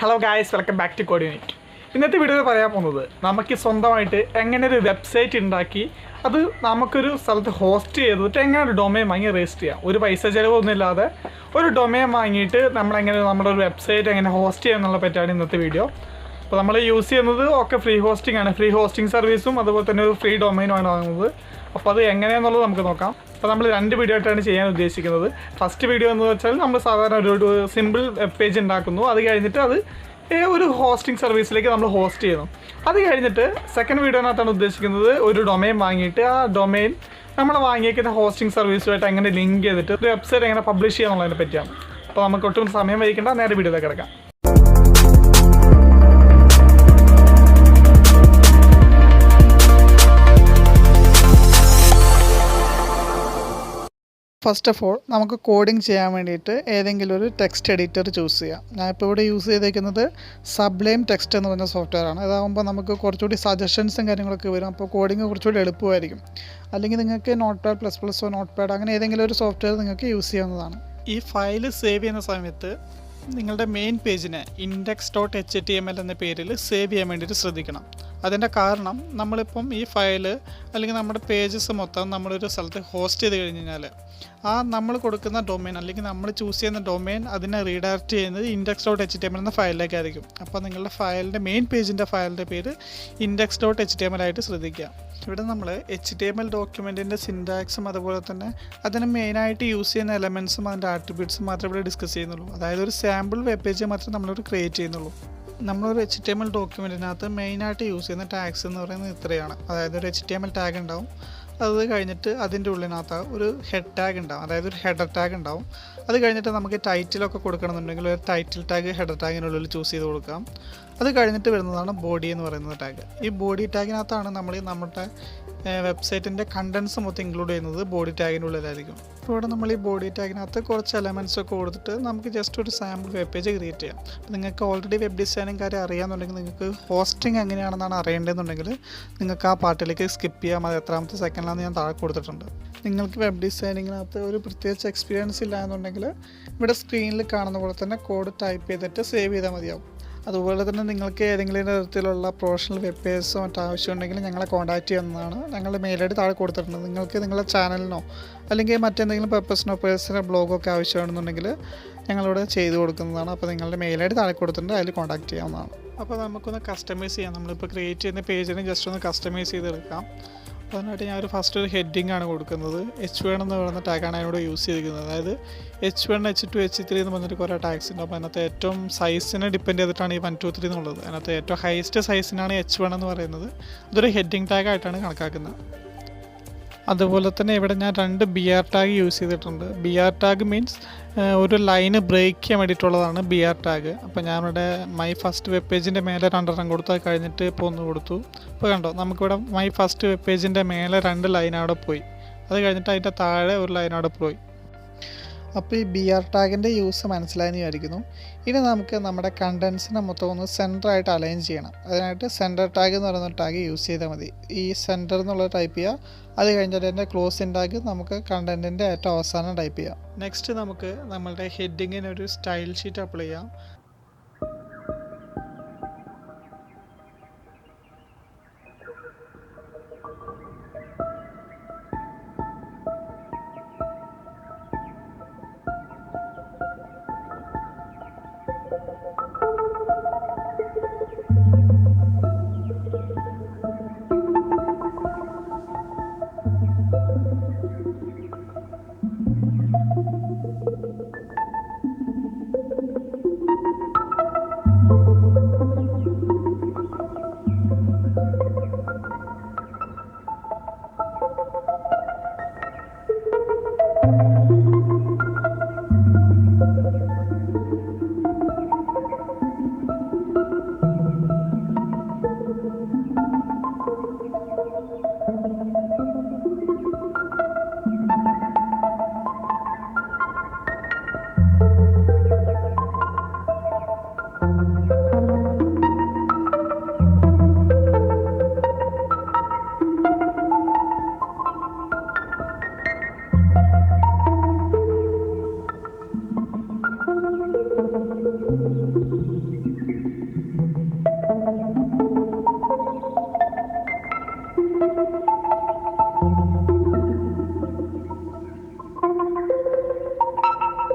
Hello guys, welcome back to Codeuniq. ഇന്നത്തെ വീഡിയോയിൽ പറയാൻ പോകുന്നത് നമുക്ക് സ്വന്തമായിട്ട് എങ്ങനെ ഒരു വെബ്സൈറ്റ് ഉണ്ടാക്കി അത് നമുക്കൊരു സ്ഥലത്ത് ഹോസ്റ്റ് ചെയ്തിട്ട് എങ്ങനെ ഒരു ഡൊമൈൻ വാങ്ങി രജിസ്റ്റർ ചെയ്യാം. ഒരു പൈസ ചിലവൊന്നും ഇല്ലാതെ ഒരു ഡൊമൈൻ വാങ്ങിയിട്ട് നമ്മളെങ്ങനെ നമ്മുടെ ഒരു വെബ്സൈറ്റ് എങ്ങനെ ഹോസ്റ്റ് ചെയ്യുക എന്നുള്ള പറ്റിയാണ് ഇന്നത്തെ വീഡിയോ. അപ്പോൾ നമ്മൾ യൂസ് ചെയ്യുന്നത് ഒക്കെ ഫ്രീ ഹോസ്റ്റിംഗ് ആണ്. ഫ്രീ ഹോസ്റ്റിംഗ് സർവീസും അതുപോലെ തന്നെ ഒരു ഫ്രീ ഡൊമൈനുമാണ് വാങ്ങുന്നത്. അപ്പോൾ അത് എങ്ങനെയാണെന്നുള്ളത് നമുക്ക് നോക്കാം. അപ്പോൾ നമ്മൾ 2 വീഡിയോ ആയിട്ടാണ് ചെയ്യാൻ ഉദ്ദേശിക്കുന്നത്. ഫസ്റ്റ് വീഡിയോ എന്ന് വെച്ചാൽ നമ്മൾ സാധാരണ ഒരു സിമ്പിൾ വെബ് പേജ് ഉണ്ടാക്കുന്നു. അത് കഴിഞ്ഞിട്ട് അത് ഒരു ഹോസ്റ്റിംഗ് സർവീസിലേക്ക് നമ്മൾ ഹോസ്റ്റ് ചെയ്യുന്നു. അത് കഴിഞ്ഞിട്ട് സെക്കൻഡ് വീഡിയോനകത്താണ് ഉദ്ദേശിക്കുന്നത് ഒരു ഡൊമൈൻ വാങ്ങിയിട്ട് ആ ഡൊമൈൻ നമ്മൾ വാങ്ങിയേക്കുന്ന ഹോസ്റ്റിംഗ് സർവീസുമായിട്ട് എങ്ങനെ ലിങ്ക് ചെയ്തിട്ട് ഒരു വെബ്സൈറ്റ് എങ്ങനെ പബ്ലിഷ് ചെയ്യാന്നുള്ളതിനെ പറ്റിയാണ്. അപ്പോൾ നമുക്ക് ഒട്ടും സമയം വഹിക്കേണ്ട, നേരെ വീഡിയോയിലേക്ക് കിടക്കാം. ഫസ്റ്റ് ഓഫ് ഓൾ നമുക്ക് കോഡിങ് ചെയ്യാൻ വേണ്ടിയിട്ട് ഏതെങ്കിലും ഒരു ടെക്സ്റ്റ് എഡിറ്റർ ചൂസ് ചെയ്യാം. ഞാനിപ്പോൾ ഇവിടെ യൂസ് ചെയ്തേക്കുന്നത് സബ്ലൈം ടെക്സ്റ്റ് എന്ന് പറഞ്ഞ സോഫ്റ്റ്വെയറാണ്. അതാകുമ്പോൾ നമുക്ക് കുറച്ചുകൂടി സജഷൻസും കാര്യങ്ങളൊക്കെ വരും. അപ്പോൾ കോഡിങ് കുറച്ചുകൂടി എളുപ്പമായിരിക്കും. അല്ലെങ്കിൽ നിങ്ങൾക്ക് Notepad++ഓ നോട്ട്പാഡ് അങ്ങനെ ഏതെങ്കിലും ഒരു സോഫ്റ്റ്വെയർ നിങ്ങൾക്ക് യൂസ് ചെയ്യാവുന്നതാണ്. ഈ ഫയൽ സേവ് ചെയ്യുന്ന സമയത്ത് നിങ്ങളുടെ മെയിൻ പേജിനെ index.html എന്ന പേരിൽ സേവ് ചെയ്യാൻ വേണ്ടിയിട്ട് ശ്രദ്ധിക്കണം. അതിൻ്റെ കാരണം നമ്മളിപ്പം ഈ ഫയല് അല്ലെങ്കിൽ നമ്മുടെ പേജസ് മൊത്തം നമ്മളൊരു സ്ഥലത്ത് ഹോസ്റ്റ് ചെയ്ത് കഴിഞ്ഞ് കഴിഞ്ഞാൽ ആ നമ്മൾ കൊടുക്കുന്ന ഡൊമൈൻ അല്ലെങ്കിൽ നമ്മൾ ചൂസ് ചെയ്യുന്ന ഡൊമൈൻ അതിനെ റീഡയറക്റ്റ് ചെയ്യുന്നത് index.html എന്ന ഫയലിലേക്കായിരിക്കും. അപ്പോൾ നിങ്ങളുടെ ഫയലിൻ്റെ മെയിൻ പേജിൻ്റെ ഫയലിൻ്റെ പേര് index.html ആയിട്ട് ശ്രദ്ധിക്കുക. ഇവിടെ നമ്മൾ HTML ഡോക്യുമെൻറ്റിൻ്റെ സിൻറ്റാക്സും അതുപോലെ തന്നെ അതിന് മെയിനായിട്ട് യൂസ് ചെയ്യുന്ന എലമെൻറ്റ്സും അതിൻ്റെ ആട്രിബ്യൂട്ട്സും മാത്രമേ ഇവിടെ ഡിസ്കസ് ചെയ്യുന്നുള്ളൂ. അതായത് ഒരു സാമ്പിൾ വെബ് പേജ് മാത്രമേ നമ്മളിവിടെ ക്രിയേറ്റ് ചെയ്യുന്നുള്ളൂ. നമ്മളൊരു HTML ഡോക്യുമെൻറ്റിനകത്ത് മെയിനായിട്ട് യൂസ് ചെയ്യുന്ന ടാഗ്സ് എന്ന് പറയുന്നത് ഇത്രയാണ്. അതായത് ഒരു HTML ടാഗ് ഉണ്ടാവും, അത് കഴിഞ്ഞിട്ട് അതിൻ്റെ ഉള്ളിനകത്ത് ഒരു ഹെഡ് ടാഗ് ഉണ്ടാവും, അതായത് ഒരു ഹെഡർ ടാഗ് ഉണ്ടാവും. അത് കഴിഞ്ഞിട്ട് നമുക്ക് ടൈറ്റിലൊക്കെ കൊടുക്കണമെന്നുണ്ടെങ്കിൽ ഒരു ടൈറ്റിൽ ടാഗ് ഹെഡർ ടാഗിനുള്ളിൽ ചൂസ് ചെയ്ത് കൊടുക്കാം. അത് കഴിഞ്ഞിട്ട് വരുന്നതാണ് ബോഡി എന്ന് പറയുന്നത് ടാഗ്. ഈ ബോഡി ടാഗിനകത്താണ് നമ്മൾ നമ്മുടെ വെബ്സൈറ്റിൻ്റെ കണ്ടൻസ് മൊത്തം ഇൻക്ലൂഡ് ചെയ്യുന്നത് ബോഡി ടാഗിൻ്റെ ഉള്ളിലായിരിക്കും. അപ്പോൾ ഇവിടെ നമ്മൾ ഈ ബോഡി ടാഗിനകത്ത് കുറച്ച് എലമെൻറ്റ്സ് ഒക്കെ കൊടുത്തിട്ട് നമുക്ക് ജസ്റ്റ് ഒരു സാമ്പിൾ വെബ് പേജ് ക്രിയേറ്റ് ചെയ്യാം. അപ്പോൾ നിങ്ങൾക്ക് ഓൾറെഡി വെബ് ഡിസൈനിങ് കാര്യം അറിയാമെന്നുണ്ടെങ്കിൽ നിങ്ങൾക്ക് ഹോസ്റ്റിംഗ് എങ്ങനെയാണെന്നാണ് അറിയേണ്ടതെന്നുണ്ടെങ്കിൽ നിങ്ങൾക്ക് ആ പാർട്ടിലേക്ക് സ്കിപ്പ് ചെയ്യാം. അത് എത്രാമത്തെ സെക്കൻഡിലാണെന്ന് ഞാൻ താഴെ കൊടുത്തിട്ടുണ്ട്. നിങ്ങൾക്ക് വെബ് ഡിസൈനിങ്ങിനകത്ത് ഒരു പ്രത്യേകിച്ച് എക്സ്പീരിയൻസ് ഇല്ല എന്നുണ്ടെങ്കിൽ ഇവിടെ സ്ക്രീനിൽ കാണുന്ന പോലെ തന്നെ കോഡ് ടൈപ്പ് ചെയ്തിട്ട് സേവ് ചെയ്താൽ മതിയാവും. അതുപോലെ തന്നെ നിങ്ങൾക്ക് ഏതെങ്കിലും തരത്തിലുള്ള പ്രൊഫഷണൽ വെബ് പേജസോ മറ്റോ ആവശ്യമുണ്ടെങ്കിൽ ഞങ്ങളെ കോൺടാക്റ്റ് ചെയ്യുന്നതാണ്. ഞങ്ങളുടെ മെയിൽ ഐ ഡി താഴെ കൊടുത്തിട്ടുണ്ട്. നിങ്ങൾക്ക് നിങ്ങളുടെ ചാനലിനോ അല്ലെങ്കിൽ മറ്റെന്തെങ്കിലും പർപ്പസിനോ പേഴ്സണൽ ബ്ലോഗോ ഒക്കെ ആവശ്യമാണെന്നുണ്ടെങ്കിൽ ഞങ്ങളിവിടെ ചെയ്തു കൊടുക്കുന്നതാണ്. അപ്പോൾ നിങ്ങളുടെ മെയിൽ ഐ ഡി താഴെ കൊടുത്തിട്ടുണ്ട്, അതിൽ കോൺടാക്റ്റ് ചെയ്യാവുന്നതാണ്. അപ്പോൾ നമുക്കൊന്ന് കസ്റ്റമൈസ് ചെയ്യാം. നമ്മളിപ്പോൾ ക്രിയേറ്റ് ചെയ്യുന്ന പേജിനെ ജസ്റ്റ് ഒന്ന് കസ്റ്റമൈസ് ചെയ്തെടുക്കാം. അതിനായിട്ട് ഞാൻ ഫസ്റ്റ് ഒരു ഹെഡിങ് ആണ് കൊടുക്കുന്നത്. H1 എന്ന് പറയുന്ന ടാഗാണ് അതിനോട് യൂസ് ചെയ്തിരിക്കുന്നത്. അതായത് H1, H2, H3 എന്ന് പറഞ്ഞിട്ട് കുറേ ടാഗ്സ് ഉണ്ട്. അപ്പോൾ അതിനകത്ത് ഏറ്റവും സൈസിനെ ഡിപ്പെൻഡ് ചെയ്തിട്ടാണ് ഈ 1, 2, 3 എന്നുള്ളത്. അതിനകത്ത് ഏറ്റവും ഹൈസ്റ്റ് സൈസിനാണ് H1 എന്ന് പറയുന്നത്. അതൊരു ഹെഡിങ് ടാഗായിട്ടാണ് കണക്കാക്കുന്നത്. അതുപോലെ തന്നെ ഇവിടെ ഞാൻ 2 BR ടാഗ് യൂസ് ചെയ്തിട്ടുണ്ട്. BR ടാഗ് മീൻസ് ഒരു ലൈന് ബ്രേക്ക് ചെയ്യാൻ വേണ്ടിയിട്ടുള്ളതാണ് BR ടാഗ്. അപ്പോൾ ഞാനിവിടെ മൈ ഫസ്റ്റ് വെബ് പേജിൻ്റെ മേലെ 2 കൊടുത്തു. അത് കഴിഞ്ഞിട്ട് ഇപ്പോൾ 1 കൊടുത്തു. ഇപ്പോൾ കണ്ടോ, നമുക്കിവിടെ മൈ ഫസ്റ്റ് വെബ് പേജിൻ്റെ മേലെ 2 ലൈൻ അവിടെ പോയി. അത് കഴിഞ്ഞിട്ട് അതിൻ്റെ താഴെ ഒരു ലൈൻ അവിടെ പോയി. അപ്പോൾ ഈ BR ടാഗിൻ്റെ യൂസ് മനസ്സിലായെന്ന് വിചാരിക്കുന്നു. ഇനി നമുക്ക് നമ്മുടെ കണ്ടൻസിനെ മൊത്തം ഒന്ന് സെൻറ്ററായിട്ട് അലൈൻ ചെയ്യണം. അതിനായിട്ട് സെൻറ്റർ ടാഗ് എന്ന് പറയുന്ന ടാഗ് യൂസ് ചെയ്താൽ മതി. ഈ സെൻറ്റർ എന്നുള്ളത് ടൈപ്പ് ചെയ്യുക. അത് കഴിഞ്ഞിട്ട് എൻ്റെ ക്ലോസിൻ ടാഗ് നമുക്ക് കണ്ടൻറ്റിൻ്റെ ഏറ്റവും അവസാനം ടൈപ്പ് ചെയ്യാം. നെക്സ്റ്റ് നമുക്ക് നമ്മളുടെ ഹെഡിങ്ങിന് ഒരു സ്റ്റൈൽ ഷീറ്റ് അപ്ലൈ ചെയ്യാം.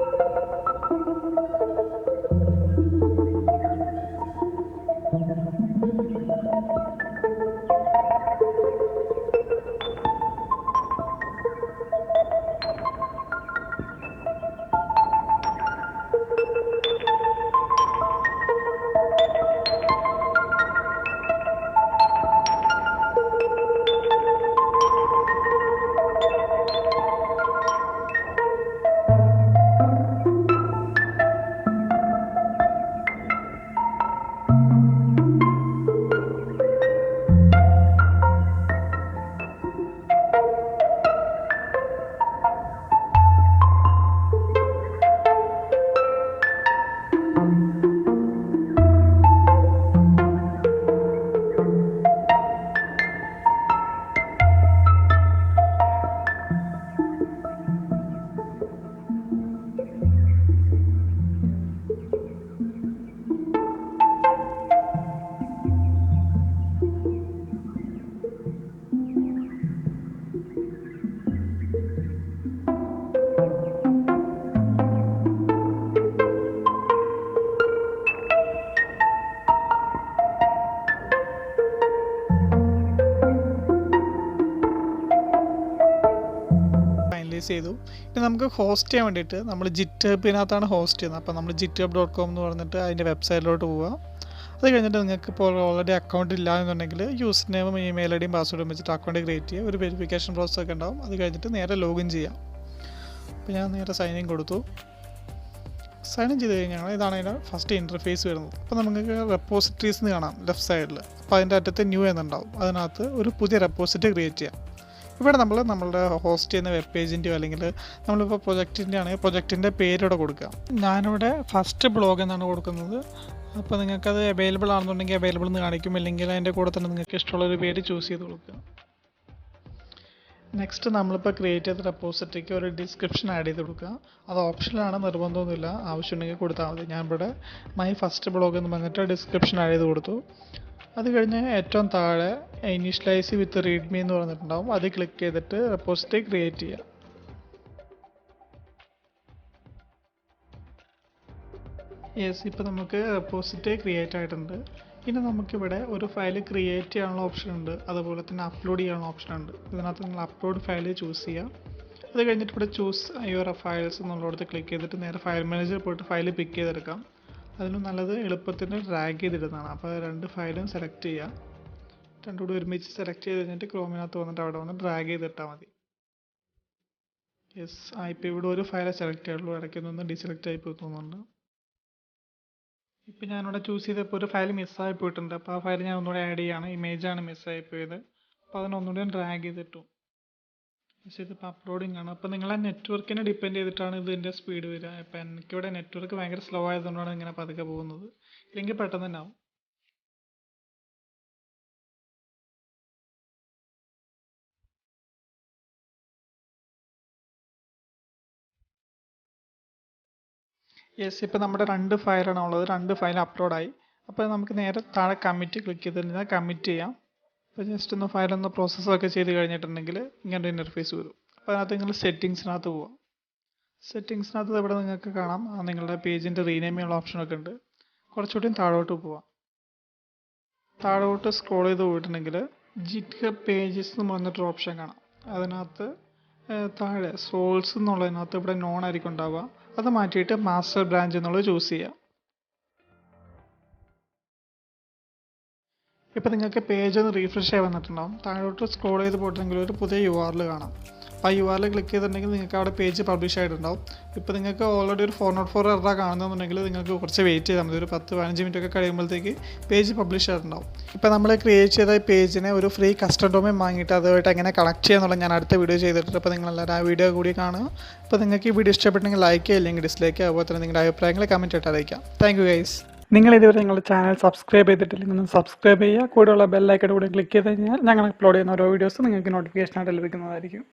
ഇനീഷ്യലൈസ് ചെയ്തു. ഇനി നമുക്ക് ഹോസ്റ്റ് ചെയ്യാൻ വേണ്ടിയിട്ട് നമ്മൾ GitHubനകത്താണ് ഹോസ്റ്റ് ചെയ്യുന്നത്. അപ്പോൾ നമ്മൾ github.com എന്ന് പറഞ്ഞിട്ട് അതിൻ്റെ വെബ്സൈറ്റിലോട്ട് പോവുക. അത് കഴിഞ്ഞിട്ട് നിങ്ങൾക്ക് ഇപ്പോൾ ഓൾറെഡി അക്കൗണ്ട് ഇല്ല എന്നുണ്ടെങ്കിൽ യൂസർ നെയിമും ഇമെയിൽ ഐ ഡിയും പാസ്വേഡും വെച്ചിട്ട് അക്കൗണ്ട് ക്രിയേറ്റ് ചെയ്യുക. ഒരു വെരിഫിക്കേഷൻ പ്രോസസ് ഒക്കെ ഉണ്ടാവും. അത് കഴിഞ്ഞിട്ട് നേരെ ലോഗിൻ ചെയ്യാം. അപ്പോൾ ഞാൻ നേരെ സൈൻ ഇൻ കൊടുത്തു. സൈൻ ഇൻ ചെയ്ത് കഴിഞ്ഞാൽ ഇതാണ് അതിൻ്റെ ഫസ്റ്റ് ഇൻ്റർഫേസ് വരുന്നത്. അപ്പോൾ നമുക്ക് റെപ്പോസിറ്ററീസ് എന്ന് കാണാം ലെഫ്റ്റ് സൈഡിൽ. അപ്പോൾ അതിൻ്റെ അറ്റത്ത് ന്യൂ എന്നുണ്ടാവും. അതിനകത്ത് ഒരു പുതിയ റെപ്പോസിറ്ററി ക്രിയേറ്റ് ചെയ്യാം. ഇവിടെ നമ്മൾ നമ്മളുടെ ഹോസ്റ്റ് ചെയ്യുന്ന വെബ് പേജിൻ്റെയോ അല്ലെങ്കിൽ നമ്മളിപ്പോൾ പ്രൊജക്റ്റിൻ്റെ ആണെങ്കിൽ പ്രൊജക്റ്റിൻ്റെ പേരിവിടെ കൊടുക്കുക. ഞാനിവിടെ ഫസ്റ്റ് ബ്ലോഗ് എന്നാണ് കൊടുക്കുന്നത്. അപ്പോൾ നിങ്ങൾക്കത് അവൈലബിൾ ആണെന്നുണ്ടെങ്കിൽ അവൈലബിൾ എന്ന് കാണിക്കും, അല്ലെങ്കിൽ അതിൻ്റെ കൂടെ തന്നെ നിങ്ങൾക്ക് ഇഷ്ടമുള്ളൊരു പേര് ചൂസ് ചെയ്ത് കൊടുക്കുക. നെക്സ്റ്റ് നമ്മളിപ്പോൾ ക്രിയേറ്റ് ചെയ്ത റെപ്പോസിറ്ററിക്ക് ഒരു ഡിസ്ക്രിപ്ഷൻ ആഡ് ചെയ്ത് കൊടുക്കുക. അത് ഓപ്ഷനാണ്, നിർബന്ധമൊന്നുമില്ല, ആവശ്യമുണ്ടെങ്കിൽ കൊടുത്താൽ മതി. ഞാൻ ഇവിടെ മൈ ഫസ്റ്റ് ബ്ലോഗ് എന്ന് പറഞ്ഞിട്ട് ഡിസ്ക്രിപ്ഷൻ ആഡ് ചെയ്ത് കൊടുത്തു. അത് കഴിഞ്ഞ് ഏറ്റവും താഴെ ഇനീഷ്യലൈസ് വിത്ത് റീഡ്മി എന്ന് പറഞ്ഞിട്ടുണ്ടാവും. അത് ക്ലിക്ക് ചെയ്തിട്ട് റെപ്പോസിറ്ററി ക്രിയേറ്റ് ചെയ്യുക. യെസ്, ഇപ്പോൾ നമുക്ക് റെപ്പോസിറ്ററി ക്രിയേറ്റ് ആയിട്ടുണ്ട്. ഇനി നമുക്കിവിടെ ഒരു ഫയൽ ക്രിയേറ്റ് ചെയ്യാനുള്ള ഓപ്ഷൻ ഉണ്ട്, അതുപോലെ തന്നെ അപ്ലോഡ് ചെയ്യാനുള്ള ഓപ്ഷൻ ഉണ്ട്. ഇതിനകത്ത് നിങ്ങൾ അപ്ലോഡ് ഫയൽ ചൂസ് ചെയ്യുക. അത് കഴിഞ്ഞിട്ട് ഇവിടെ ചൂസ് യുവർ ഫയൽസ് എന്നുള്ളടത്ത് ക്ലിക്ക് ചെയ്തിട്ട് നേരെ ഫയൽ മാനേജർ പോയിട്ട് ഫയൽ പിക്ക് ചെയ്തെടുക്കാം. അതിന് നല്ലത് എളുപ്പത്തിന് ഡ്രാഗ് ചെയ്തിടുന്നതാണ്. അപ്പോൾ 2 ഫയലും സെലക്ട് ചെയ്യുക. രണ്ടും കൂടി ഒരുമിച്ച് സെലക്ട് ചെയ്ത് കഴിഞ്ഞിട്ട് ക്രോമിനകത്ത് വന്നിട്ട് അവിടെ വന്ന് ഡ്രാഗ് ചെയ്തിട്ടാൽ മതി. യെസ്, ഇപ്പോൾ ഇവിടെ ഒരു ഫയലെ സെലക്ട് ചെയ്യുള്ളൂ, ഇടയ്ക്കൊന്ന് ഡിസെലക്ട് ആയി പോയി തോന്നുന്നുണ്ട്. ഇപ്പോൾ ഞാനിവിടെ ചൂസ് ചെയ്തപ്പോൾ ഒരു ഫയൽ മിസ്സായി പോയിട്ടുണ്ട്. അപ്പോൾ ആ ഫയൽ ഞാൻ ഒന്നുകൂടെ ആഡ് ചെയ്യുകയാണ്. ഇമേജാണ് മിസ്സായി പോയത്. അപ്പോൾ അതിനൊന്നുകൂടി ഡ്രാഗ് ചെയ്തിട്ടു. പക്ഷേ ഇതിപ്പോൾ അപ്ലോഡിംഗ് ആണ്. അപ്പോൾ നിങ്ങളെ നെറ്റ്വർക്കിനെ ഡിപ്പെൻഡ് ചെയ്തിട്ടാണ് ഇതിൻ്റെ സ്പീഡ് വരിക. ഇപ്പോൾ എനിക്കിവിടെ നെറ്റ്വർക്ക് ഭയങ്കര സ്ലോ ആയതുകൊണ്ടാണ് ഇങ്ങനെ പതുക്കെ പോകുന്നത്. ഇല്ലെങ്കിൽ പെട്ടെന്ന് തന്നെ ആവും. യെസ്, ഇപ്പോൾ നമ്മുടെ 2 ഫയലാണ് ഉള്ളത്. 2 ഫയൽ അപ്ലോഡായി. അപ്പോൾ നമുക്ക് നേരെ താഴെ കമ്മിറ്റ് ക്ലിക്ക് ചെയ്ത് കഴിഞ്ഞാൽ കമ്മിറ്റ് ചെയ്യാം. അപ്പോൾ ജസ്റ്റ് ഒന്ന് ഫയലൊന്ന് പ്രോസസ്സൊക്കെ ചെയ്ത് കഴിഞ്ഞിട്ടുണ്ടെങ്കിൽ ഇങ്ങനത്തെ ഇൻ്റർഫേസ് വരും. അപ്പോൾ അതിനകത്ത് നിങ്ങൾ സെറ്റിങ്സിനകത്ത് പോവാം. സെറ്റിങ്സിനകത്ത് ഇവിടെ നിങ്ങൾക്ക് കാണാം നിങ്ങളുടെ പേജിൻ്റെ റീനെയിം ചെയ്യാനുള്ള ഓപ്ഷനൊക്കെ ഉണ്ട്. കുറച്ചുകൂടി താഴോട്ട് പോവാം. താഴോട്ട് സ്ക്രോൾ ചെയ്ത് പോയിട്ടുണ്ടെങ്കിൽ GitHub പേജസ് എന്ന് പറഞ്ഞിട്ടൊരു ഓപ്ഷൻ കാണാം. അതിനകത്ത് താഴെ സോൾസ് എന്നുള്ളതിനകത്ത് ഇവിടെ നോൺ ആയിരിക്കും ഉണ്ടാവുക. അത് മാറ്റിയിട്ട് മാസ്റ്റർ ബ്രാഞ്ച് എന്നുള്ളത് ചൂസ് ചെയ്യുക. ഇപ്പോൾ നിങ്ങൾക്ക് പേജ് ഒന്ന് റീഫ്രഷ് ആയി വന്നിട്ടുണ്ടാവും. താഴോട്ട് സ്ക്രോൾ ചെയ്ത് പോയിട്ടുണ്ടെങ്കിൽ ഒരു പുതിയ URL കാണാം. അപ്പോൾ ആ URL ക്ലിക്ക് ചെയ്തിട്ടുണ്ടെങ്കിൽ നിങ്ങൾക്ക് അവിടെ പേജ് പബ്ലിഷ് ആയിട്ടുണ്ടാവും. ഇപ്പോൾ നിങ്ങൾക്ക് ഓൾറെഡി ഒരു 404 എറർ കാണുന്നുണ്ടെങ്കിൽ നിങ്ങൾക്ക് കുറച്ച് വെയിറ്റ് ചെയ്താൽ മതി. ഒരു 10-15 മിനിറ്റ് ഒക്കെ കഴിയുമ്പോഴത്തേക്ക് പേജ് പബ്ലിഷ് ആയിട്ടുണ്ടാവും. ഇപ്പോൾ നമ്മൾ ക്രിയേറ്റ് ചെയ്ത പേജിനെ ഒരു ഫ്രീ കസ്റ്റം ഡൊമെയിൻ വാങ്ങിയിട്ട് അതുമായിട്ട് എങ്ങനെ കണക്ട് ചെയ്യാന്നുള്ളത് ഞാൻ അടുത്ത വീഡിയോ ചെയ്തിട്ടുണ്ട്. അപ്പോൾ നിങ്ങളെല്ലാവരും ആ വീഡിയോ കൂടി കാണുക. അപ്പോൾ നിങ്ങൾക്ക് ഈ വീഡിയോ ഇഷ്ടപ്പെട്ടെങ്കിൽ ലൈക്ക് ചെയ്യുക, അല്ലെങ്കിൽ ഡിസ്ലൈക്ക് ചെയ്യുക. അതുപോലെ തന്നെ നിങ്ങളുടെ അഭിപ്രായങ്ങൾ കമൻറ്റ് ആയിട്ട് അറിയിക്കാം. Thank you guys. നിങ്ങൾ ഇതുവരെ നിങ്ങളുടെ ചാനൽ സബ്സ്ക്രൈബ് ചെയ്തിട്ടില്ലെങ്കിൽ ഒന്ന് സബ്സ്ക്രൈബ് ചെയ്യുക. കൂടെയുള്ള ബെല്ലൈക്കൺ കൂടി ക്ലിക്ക് ചെയ്ത് കഴിഞ്ഞാൽ ഞങ്ങൾ അപ്ലോഡ് ചെയ്യുന്ന ഓരോ വീഡിയോസ് നിങ്ങൾക്ക് നോട്ടിഫിക്കേഷനായിട്ട് ലഭിക്കുന്നതായിരിക്കും.